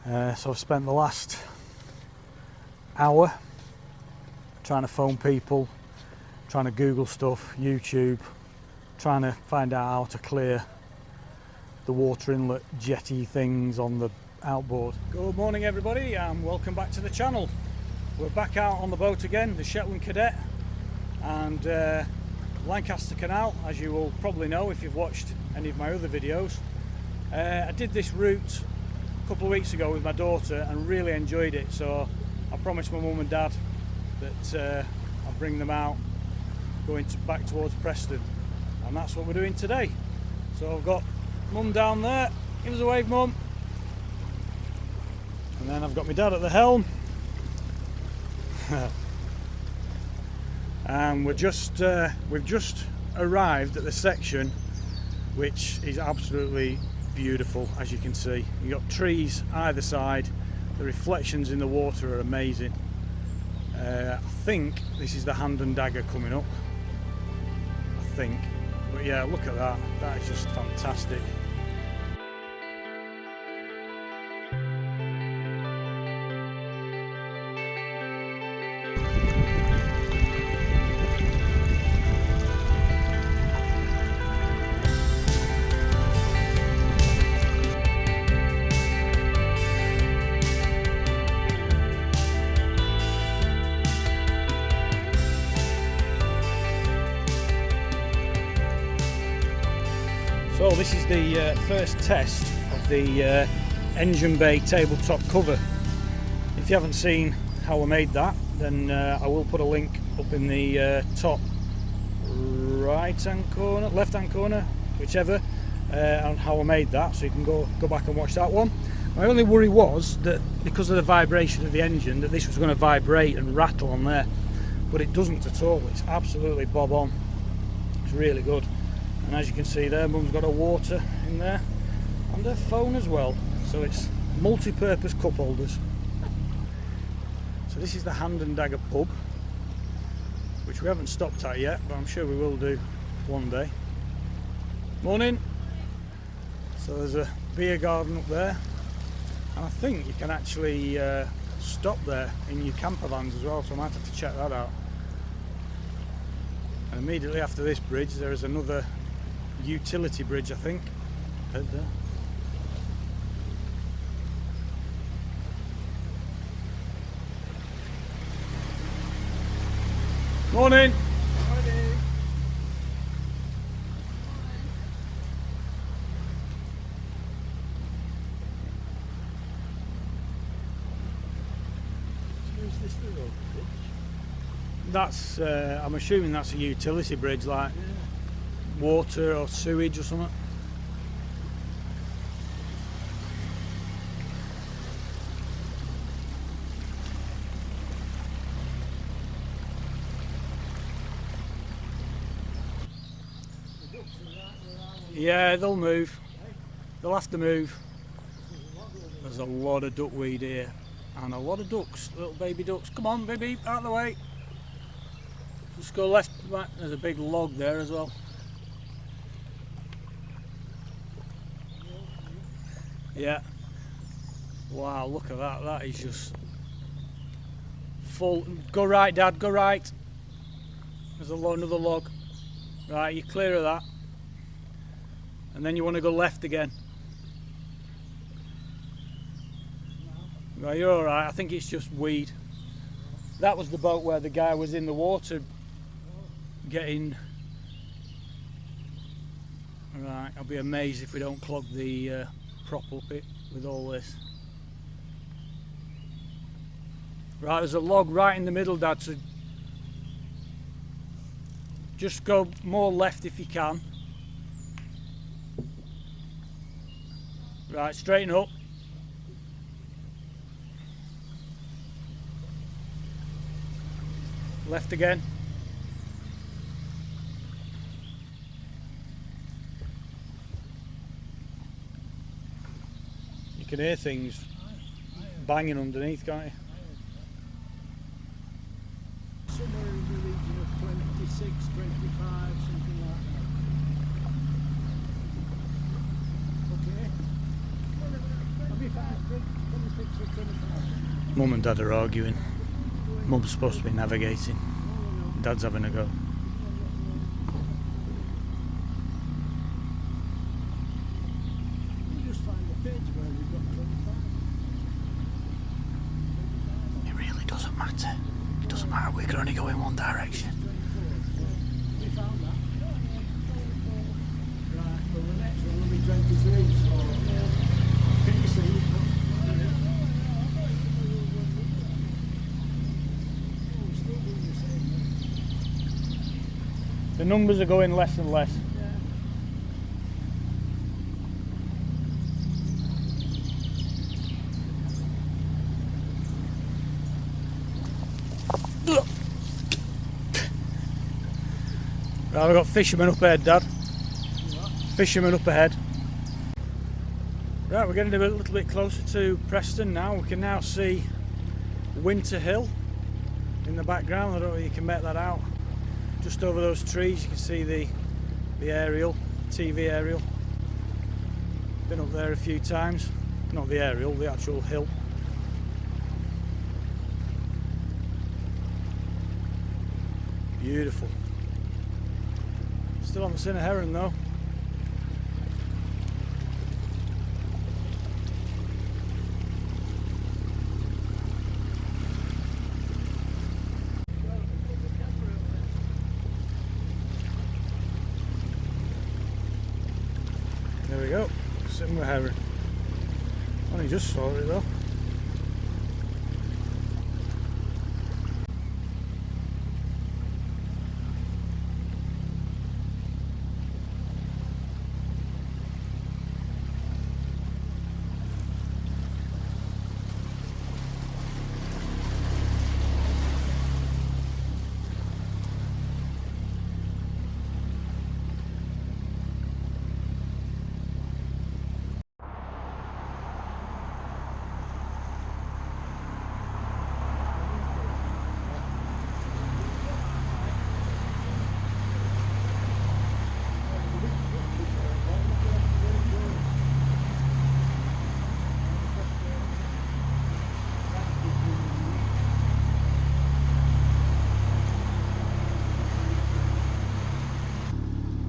So I've spent the last hour trying to phone people, trying to Google stuff, YouTube, trying to find out how to clear the water inlet jetty things on the outboard. Good morning everybody and welcome back to the channel. We're back out on the boat again, the Shetland Cadet and Lancaster Canal, as you will probably know if you've watched any of my other videos. I did this route a couple of weeks ago with my daughter and really enjoyed it, so I promised my mum and dad that I'll bring them out going back towards Preston, and that's what we're doing today. So I've got mum down there, give us a wave mum, and then I've got my dad at the helm and we've just arrived at the section which is absolutely beautiful. As you can see, you've got trees either side, the reflections in the water are amazing. I think this is the Hand and Dagger coming up, I think, but yeah, look at that, that is just fantastic. So this is the first test of the engine bay tabletop cover. If you haven't seen how I made that, then I will put a link up in the top right hand corner, left hand corner, whichever, on how I made that, so you can go back and watch that one. My only worry was that because of the vibration of the engine, that this was going to vibrate and rattle on there, but it doesn't at all. It's absolutely bob on. It's really good. And as you can see there, mum's got her water in there and her phone as well, so it's multi-purpose cup holders. So this is the Hand and Dagger pub, which we haven't stopped at yet, but I'm sure we will do one day. Morning. So there's a beer garden up there, and I think you can actually stop there in your camper vans as well, so I might have to check that out. And immediately after this bridge there is another utility bridge, I think, right there. Morning. Morning. Is this the road bridge? That's I'm assuming that's a utility bridge, like water or sewage or something. Yeah, they'll move. They'll have to move. There's a lot of duckweed here and a lot of ducks, little baby ducks. Come on, baby, out of the way. Just go left, right. There's a big log there as well. Yeah. Wow, look at that. That is just full. Go right, Dad, go right. There's another log. Right, you're clear of that. And then you want to go left again. Right, you're alright. I think it's just weed. That was the boat where the guy was in the water getting... Right, I'll be amazed if we don't clog the prop up it with all this. Right, there's a log right in the middle, Dad, so just go more left if you can. Right, straighten up. Left again. You can hear things banging underneath, can't you? Somewhere in the region of 26, 25, something like that. Okay. Have you 25 quid. Can you fix for 25? Mum and Dad are arguing. Mum's supposed to be navigating. Dad's having a go. You just find a page where we've got 25. It really doesn't matter. It doesn't matter, we can only go in one direction. 24. We found that. Right, well the next one will be 23, so can you see? The numbers are going less and less. Right, we've got fishermen up ahead, Dad. Fishermen up ahead. Right, we're getting a little bit closer to Preston now. We can now see Winter Hill in the background. I don't know if you can make that out. Just over those trees you can see the aerial, TV aerial. Been up there a few times. Not the aerial, the actual hill. Beautiful. Still haven't seen a heron though. There we go, sitting with heron. Only just saw it though.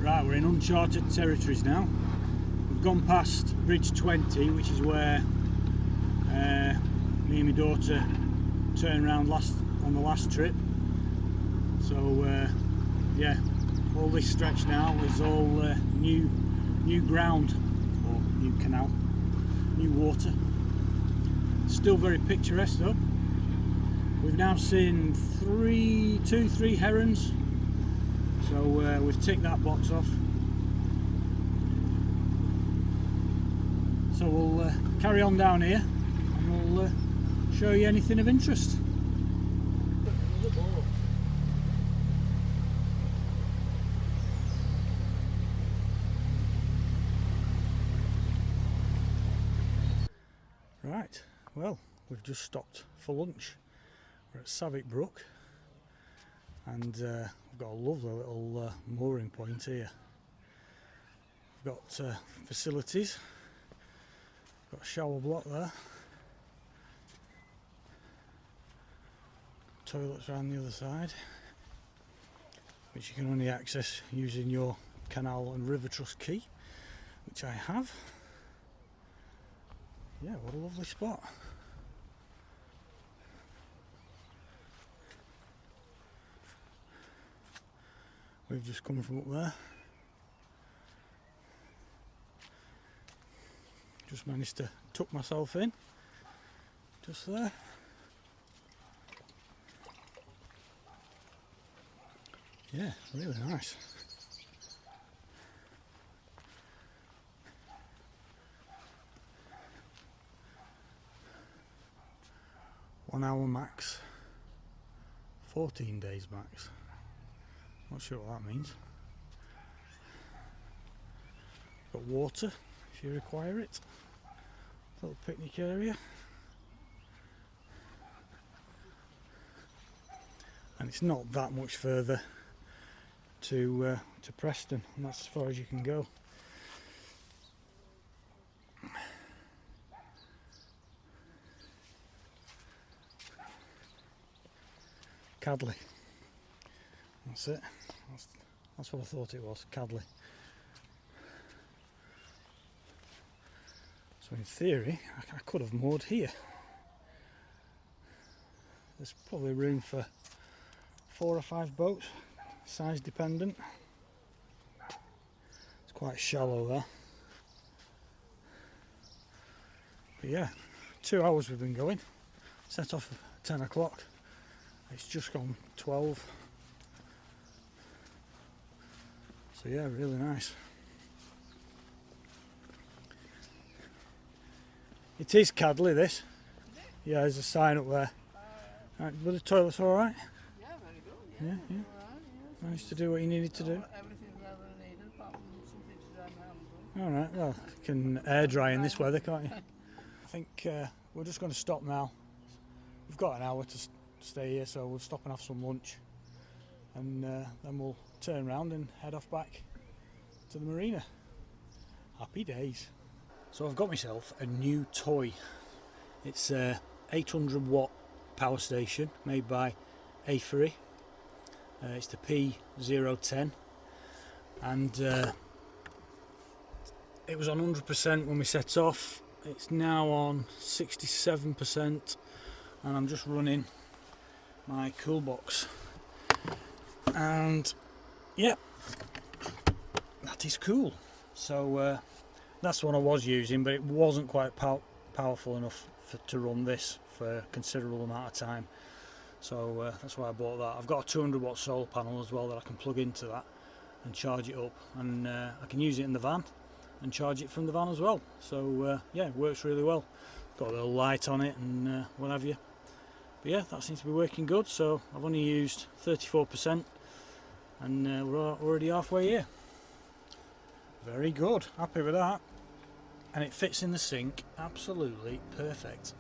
Right, we're in uncharted territories now. We've gone past Bridge 20, which is where me and my daughter turned around on the last trip. So yeah, all this stretch now is all new ground, or new canal, new water. Still very picturesque though. We've now seen two, three herons. So we've ticked that box off. So we'll carry on down here and we'll show you anything of interest. Right, well, we've just stopped for lunch. We're at Savick Brook. And we've got a lovely little mooring point here. We've got facilities, got a shower block there, toilets around the other side, which you can only access using your canal and river trust key, which I have. Yeah, what a lovely spot. We've just come from up there. Just managed to tuck myself in. Just there. Yeah, really nice. One hour max. 14 days max. Not sure what that means. Got water if you require it. Little picnic area. And it's not that much further to Preston, and that's as far as you can go. Cadley. That's it. That's what I thought it was, Cadley. So in theory, I could have moored here. There's probably room for 4 or 5 boats, size dependent. It's quite shallow there. But yeah, 2 hours we've been going. Set off at 10 o'clock. It's just gone 12. So yeah, really nice. It is Cadley, this. Yeah, there's a sign up there. Right, were the toilets alright? Yeah, very good. Yeah, Yeah. Alright, yeah. Managed to do what you needed to do? Everything that I needed, apart from something to dry my hands on. Alright, well, you can air dry in this weather, can't you? I think we're just going to stop now. We've got an hour to stay here, so we'll stop and have some lunch. And then we'll turn around and head off back to the marina. Happy days. So I've got myself a new toy. It's a 800 watt power station made by Aferiy. It's the P010, and it was on 100% when we set off. It's now on 67%, and I'm just running my cool box. And yeah, that is cool. So that's the one I was using, but it wasn't quite powerful enough to run this for a considerable amount of time. So that's why I bought that. I've got a 200 watt solar panel as well that I can plug into that and charge it up, and I can use it in the van and charge it from the van as well. So yeah, it works really well. Got a little light on it and what have you. But yeah, that seems to be working good. So I've only used 34%, and we're already halfway here. Very good, happy with that. And it fits in the sink absolutely perfect.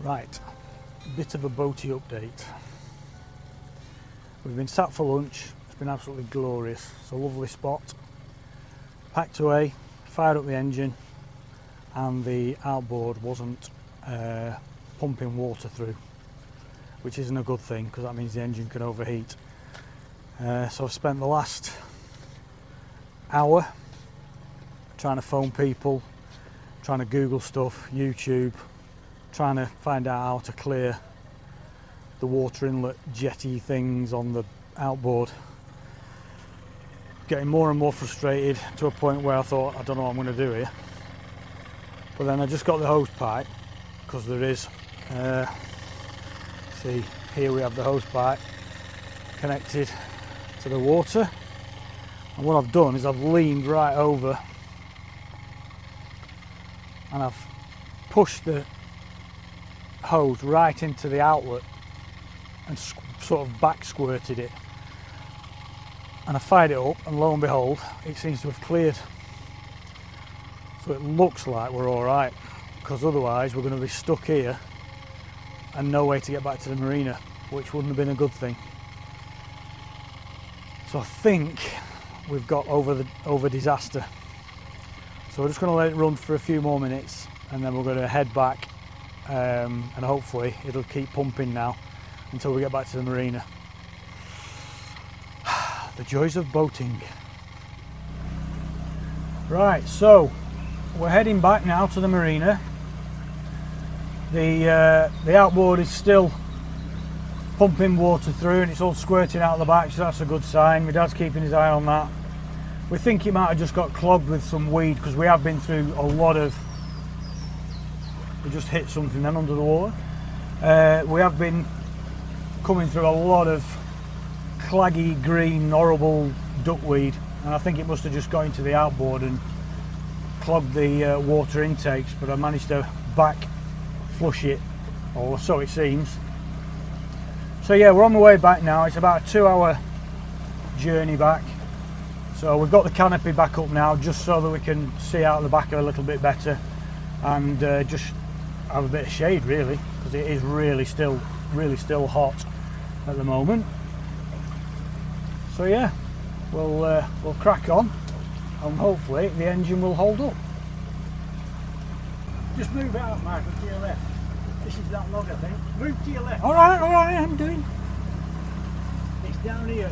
Right, bit of a boaty update. We've been sat for lunch, it's been absolutely glorious. It's a lovely spot. Packed away, fired up the engine, and the outboard wasn't pumping water through, which isn't a good thing because that means the engine can overheat. So I've spent the last hour trying to phone people, trying to Google stuff, YouTube, trying to find out how to clear the water inlet jetty things on the outboard. Getting more and more frustrated to a point where I thought, I don't know what I'm going to do here. But then I just got the hose pipe, because there is, see here we have the hose pipe connected to the water, and what I've done is I've leaned right over and I've pushed the hose right into the outlet and sort of back squirted it, and I fired it up, and lo and behold it seems to have cleared. So it looks like we're alright, because otherwise we're going to be stuck here and no way to get back to the marina, which wouldn't have been a good thing. So I think we've got over disaster. So we're just going to let it run for a few more minutes, and then we're going to head back, and hopefully it'll keep pumping now until we get back to the marina. The joys of boating. Right, so we're heading back now to the marina. The outboard is still pumping water through and it's all squirting out the back, so that's a good sign. My dad's keeping his eye on that. We think it might have just got clogged with some weed, because we have been through a lot of... We just hit something then under the water. We have been coming through a lot of claggy green horrible duckweed, and I think it must have just got into the outboard and clogged the water intakes, but I managed to back flush it, or so it seems. So yeah, we're on the way back now. It's about a 2-hour journey back. So we've got the canopy back up now, just so that we can see out the back a little bit better, and just have a bit of shade really, because it is really still hot at the moment. So yeah, we'll crack on, and hopefully the engine will hold up. Just move out, Michael, to your left. This is that log, I think. Move to your left. All right, I'm doing. It's down here,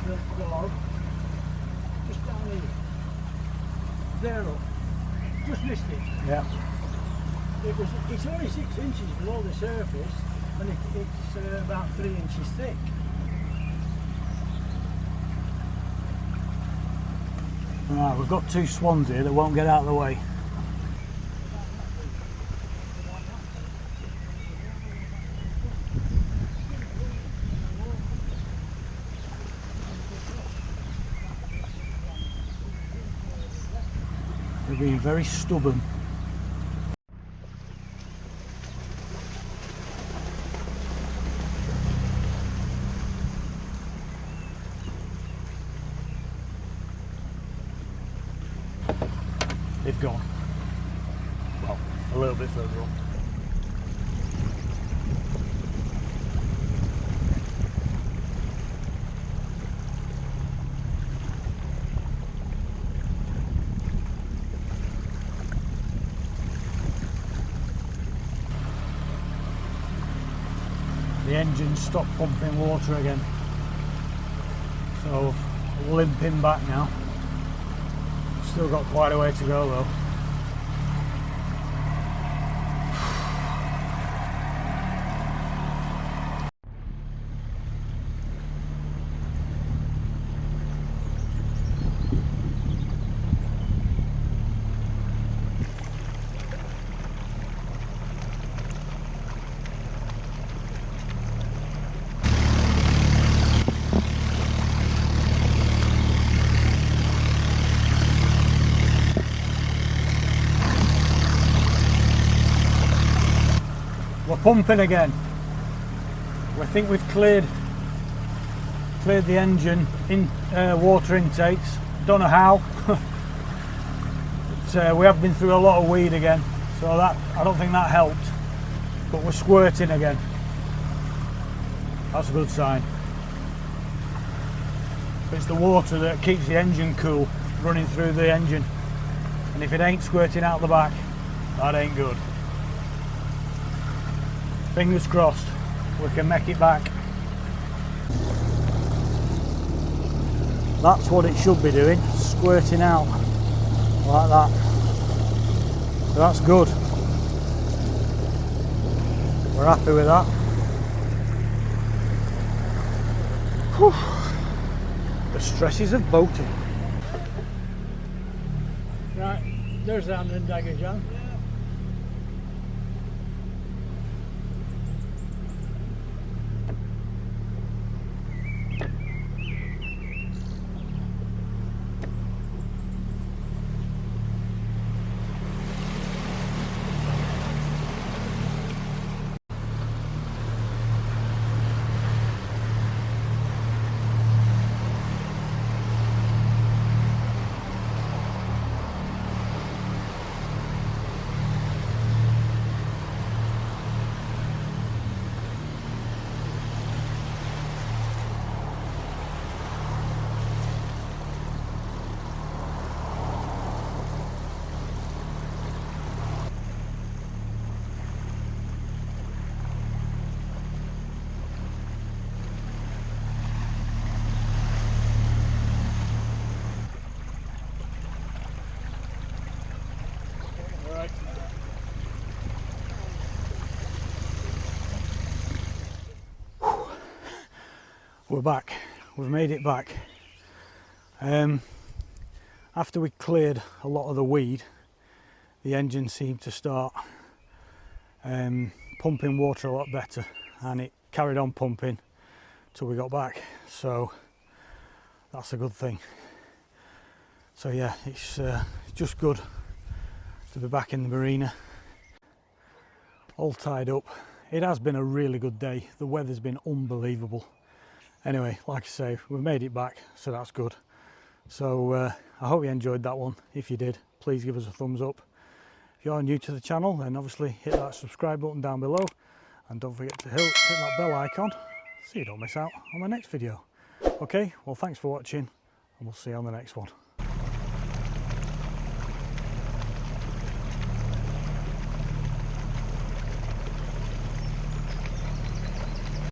the log. Just down here. There up. Just missed it. Yeah. It's only 6 inches below the surface, and it's about 3 inches thick. Right, we've got 2 swans here that won't get out of the way. They're being very stubborn. They've gone. Well, a little bit further up. The engine stopped pumping water again, so limping back now. Still got quite a way to go though. We're pumping again. We think we've cleared the engine in water intakes. Don't know how, but we have been through a lot of weed again, so that I don't think that helped. But we're squirting again. That's a good sign. It's the water that keeps the engine cool, running through the engine, and if it ain't squirting out the back, that ain't good. Fingers crossed we can make it back. That's what it should be doing, squirting out like that. So that's good. We're happy with that. Whew. The stresses of boating. Right, there's the hand and dagger, John. We're back. We've made it back. After we cleared a lot of the weed, the engine seemed to start pumping water a lot better, and it carried on pumping till we got back, so that's a good thing. So yeah, it's just good to be back in the marina, all tied up. It has been a really good day. The weather's been unbelievable. Anyway, like I say, we've made it back, so that's good. So I hope you enjoyed that one. If you did, please give us a thumbs up. If you're new to the channel, then obviously hit that subscribe button down below, and don't forget to hit that bell icon so you don't miss out on my next video. Okay, well, thanks for watching, and we'll see you on the next one.